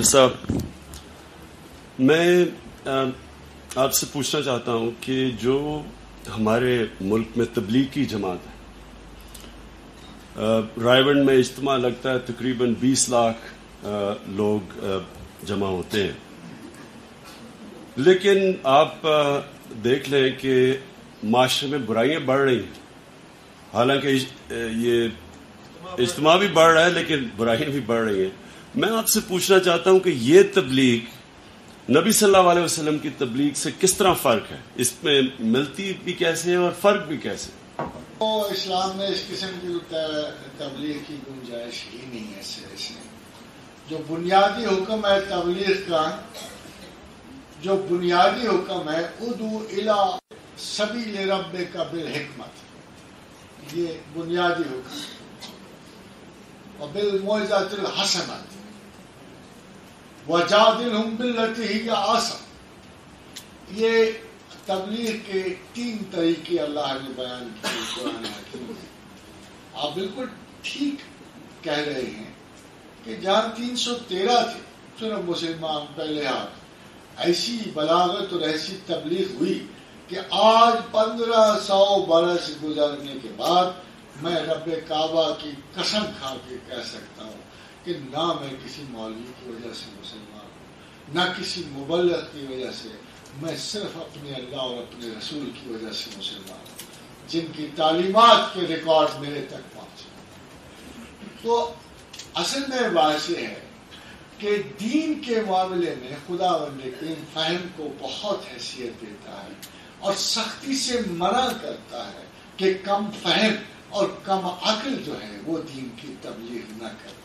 صاحب، میں آپ سے پوچھنا چاہتا ہوں کہ جو ہمارے ملک میں تبلیغ کی جماعت ہے، رائے گنج میں اجتماع لگتا ہے، تقریباً 20 لاکھ لوگ جمع ہوتے ہیں، لیکن آپ دیکھ لیں کہ معاشرے میں برائیاں بڑھ رہی ہیں. حالانکہ یہ اجتماع بھی بڑھ رہا ہے لیکن برائیاں بھی بڑھ رہی ہیں. میں آپ سے پوچھنا چاہتا ہوں کہ یہ تبلیغ نبی صلی اللہ علیہ وسلم کی تبلیغ سے کس طرح فرق ہے؟ اس میں ملتی بھی کیسے ہے اور فرق بھی کیسے؟ تو اسلام میں اس قسم کی تبلیغ کی گنجائش ہی نہیں ہے. سرے سے جو بنیادی حکم ہے تبلیغ کا، جو بنیادی حکم ہے ادعو الی سبیل ربک بالحکمت، یہ بنیادی حکم ہے. وبالموعظۃ الحسنۃ وجادلہم باللتی ہی احسن. یہ تبلیغ کے 3 طریقے اللہ نے بیان کیے قرآن حکیم میں. آپ بالکل ٹھیک کہہ رہے ہیں کہ جہاں 313 تھے سورہ مسلمان پہلے ایسی بلاغت اور ایسی تبلیغ ہوئی کہ آج 1500 برس گزرنے کے بعد میں رب کعبہ کی قسم کھا کے کہہ سکتا ہوں کہ نہ میں کسی مولوی کی وجہ سے مسلمان ہوں، نہ کسی مبلغ کی وجہ سے، میں صرف اپنے اللہ اور اپنے رسول کی وجہ سے مسلمان ہوں، جن کی تعلیمات کے ریکارڈ میرے تک پہنچے. تو اصل میں واضح ہے کہ دین کے معاملے میں خداوند کریم فہم کو بہت حیثیت دیتا ہے اور سختی سے منع کرتا ہے کہ کم فہم اور کم عقل جو ہے وہ دین کی تبلیغ نہ کرے.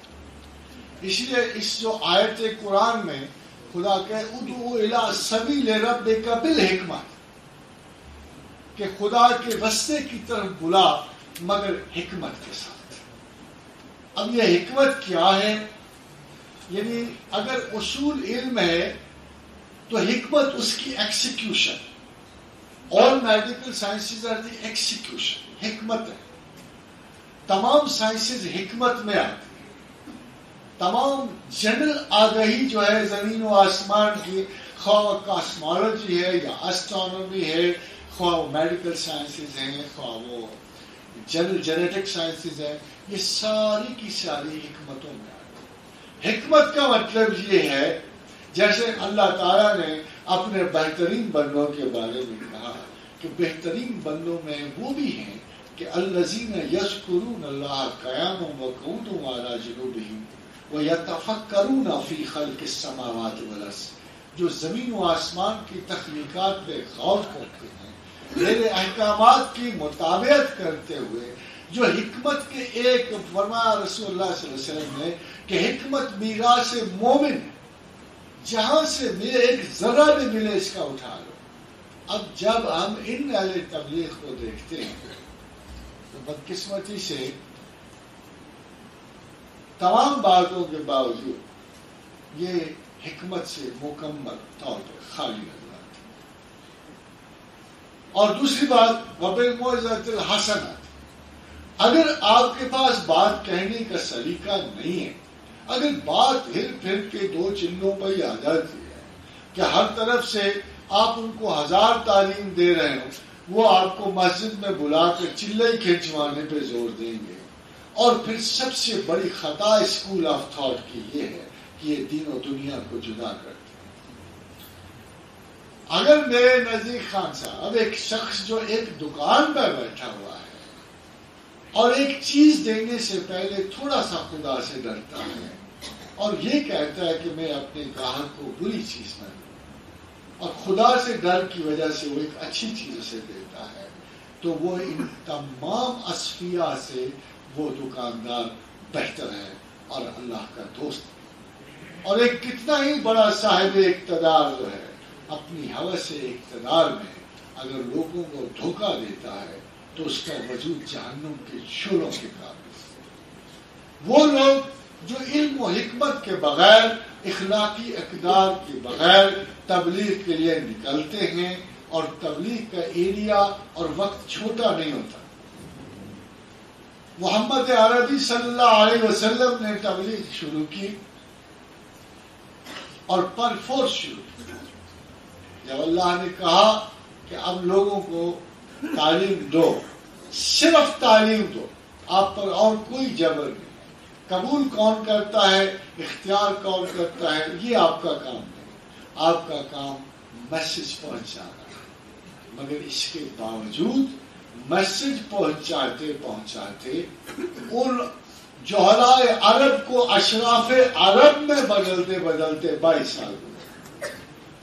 اس لیے اس جو آیت قرآن میں خدا کہ ادعو الی سبیل ربک بالحکمت، کہ خدا کے رستے کی طرف بلا مگر حکمت کے ساتھ. اب یہ حکمت کیا ہے؟ یعنی اگر اصول علم ہے تو حکمت اس کی execution. all medical sciences are the execution. حکمت ہے. تمام سائنسز حکمت میں آتی ہیں. تمام جنرل آگہی جو ہے زمین و آسمان کی، خواہ کاسمالوجی ہے یا اسٹرانومی ہے، خواہ میڈیکل سائنسز ہیں، خواہ وہ جنرل جینیٹک سائنسز ہیں، یہ ساری کی ساری حکمتوں میں آتی ہیں. حکمت کا مطلب یہ ہے جیسے اللہ تعالیٰ نے اپنے بہترین بندوں کے بارے میں کہا کہ بہترین بندوں میں وہ بھی ہیں کہ الذین یذکرون اللہ قیاما وقعودا وعلی جنوبہم ویتفکرون فی خلق السماوات والارض، جو زمین و آسمان کی تخلیقات پہ غور کرتے ہیں، میرے احکامات کی مطابقت کرتے ہوئے. جو حکمت کے ایک فرمایا رسول اللہ صلی اللہ علیہ وسلم نے کہ حکمت میراث مومن، جہاں سے ملے ایک ذرہ بھی ملے اس کا اٹھا لو. اب جب ہم ان اہل تبلیغ کو دیکھتے ہیں تو بدقسمتی سے تمام باتوں کے باوجود یہ حکمت سے مکمل طور پر خالی نظر آتی. اور دوسری بات وبالموعظۃ الحسنۃ، اگر آپ کے پاس بات کہنے کا سلیقہ نہیں ہے، اگر بات ہر پھر کے 2 چلوں پر ہی آ جاتی ہے کہ ہر طرف سے آپ ان کو 1000 تعلیم دے رہے ہوں، وہ آپ کو مسجد میں بلا کر چلے کھنچوانے پہ زور دیں گے. اور پھر سب سے بڑی خطا اسکول آف تھاٹ کی یہ ہے کہ یہ دین و دنیا کو جدا کرتے ہیں. اگر میرے نزدیک خان صاحب ایک شخص جو ایک دکان پر بیٹھا ہوا ہے اور ایک چیز دینے سے پہلے تھوڑا سا خدا سے ڈرتا ہے اور یہ کہتا ہے کہ میں اپنے گاہک کو بری چیز نہ دوں، اور خدا سے ڈر کی وجہ سے وہ ایک اچھی چیز اسے دیتا ہے، تو وہ ان تمام اصفیاء سے وہ دکاندار بہتر ہے اور اللہ کا دوست ہے. اور ایک کتنا ہی بڑا صاحب اقتدار جو ہے اپنی ہوس اقتدار میں اگر لوگوں کو دھوکہ دیتا ہے تو اس کا وجود جہنم کے شعلوں کے قابل ہے. وہ لوگ جو علم و حکمت کے بغیر، اخلاقی اقدار کے بغیر تبلیغ کے لیے نکلتے ہیں، اور تبلیغ کا ایریا اور وقت چھوٹا نہیں ہوتا. محمد عربی صلی اللہ علیہ وسلم نے تبلیغ شروع کی اور پر فورس شروع کیا. جب اللہ نے کہا کہ اب لوگوں کو تعلیم دو، صرف تعلیم دو، آپ پر اور کوئی جبر نہیں. قبول کون کرتا ہے، اختیار کون کرتا ہے، یہ آپ کا کام نہیں. آپ کا کام میسج پہنچانا ہے. مگر اس کے باوجود میسج پہنچاتے پہنچاتے ان جوہرائے عرب کو اشراف عرب میں بدلتے بدلتے 22 سال ہوئے.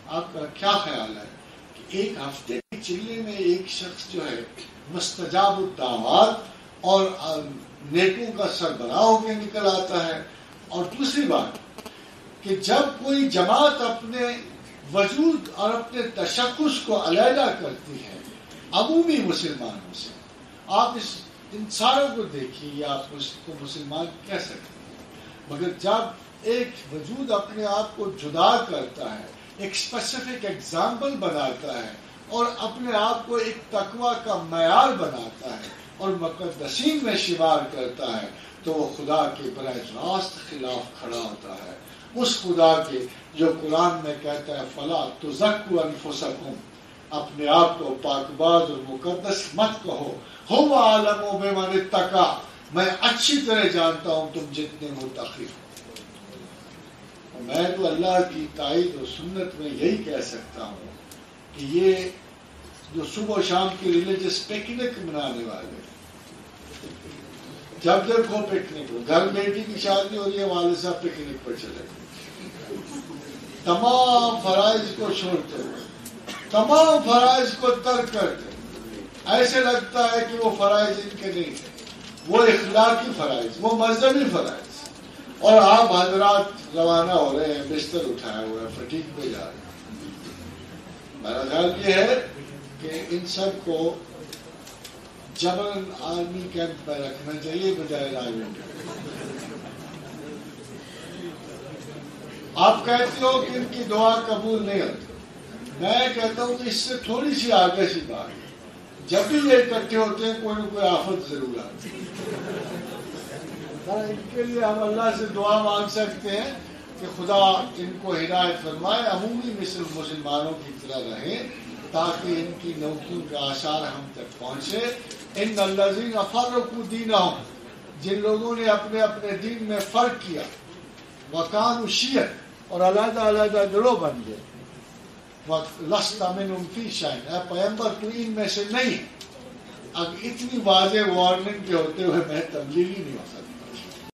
آپ کا کیا خیال ہے کہ ایک ہفتے کے چلے میں ایک شخص جو ہے مستجاب الدعوات اور نیکوں کا سربراہ ہو کے نکل آتا ہے؟ اور دوسری بات کہ جب کوئی جماعت اپنے وجود اور اپنے تشخص کو علیحدہ کرتی ہے عمومی مسلمانوں سے، آپ ان ساروں کو دیکھیے، یا آپ اس کو مسلمان کہہ سکتے ہیں. مگر جب ایک وجود اپنے آپ کو جدا کرتا ہے، ایک اسپیسیفک ایگزامپل بناتا ہے اور اپنے آپ کو ایک تقوی کا معیار بناتا ہے اور مقدسین میں شمار کرتا ہے، تو وہ خدا کے براہ راست خلاف کھڑا ہوتا ہے. اس خدا کے جو قرآن میں کہتا ہے فلا تزکوا انفسکم، اپنے آپ کو پاکباز اور مقدس مت کہو، هو اعلم بمن اتقى، میں اچھی طرح جانتا ہوں تم جتنے متقی ہو. میں تو اللہ کی تائید و سنت میں یہی کہہ سکتا ہوں کہ یہ جو صبح و شام کی ریلیجس پکنک منانے والے، جب دیکھو پکنک ہو، گھر بیٹی کی شادی ہو رہی ہے، والد صاحب پکنک پر چلے گئے، تمام فرائض کو چھوڑتے ہوئے، تمام فرائض کو ترک کرتے، ایسے لگتا ہے کہ وہ فرائض ان کے نہیں تھے، وہ اخلاقی فرائض، وہ مذہبی فرائض. اور آپ حضرات روانہ ہو رہے ہیں، بستر اٹھایا ہوا ہے، فٹیک پہ جا رہے ہیں. میرا خیال یہ ہے کہ ان سب کو جبرن آرمی کیمپ میں رکھنا چاہیے بجائے راجوں کے. آپ کہتے ہو کہ ان کی دعا قبول نہیں ہوتی، میں کہتا ہوں کہ اس سے تھوڑی سی آگے سی بات ہے. جب بھی یہ اکٹھے ہوتے ہیں کوئی نہ کوئی آفت ضرور آتی ہے. ان کے لیے ہم اللہ سے دعا مانگ سکتے ہیں کہ خدا ان کو ہدایت فرمائے، عمومی مسلمانوں کی طرح رہیں تاکہ ان کی نوکیوں کے آثار ہم تک پہنچے. ان الذین فرقوا دینہم، جن لوگوں نے اپنے اپنے دین میں فرق کیا، وکانوا شیعا، اور علیحدہ علیحدہ گروہ بن گئے. لست منہم فی شیء، اے پیغمبر تو ان میں سے نہیں. اب اتنی واضح وارننگ کے ہوتے ہوئے میں تبلیغی نہیں ہو سکتا.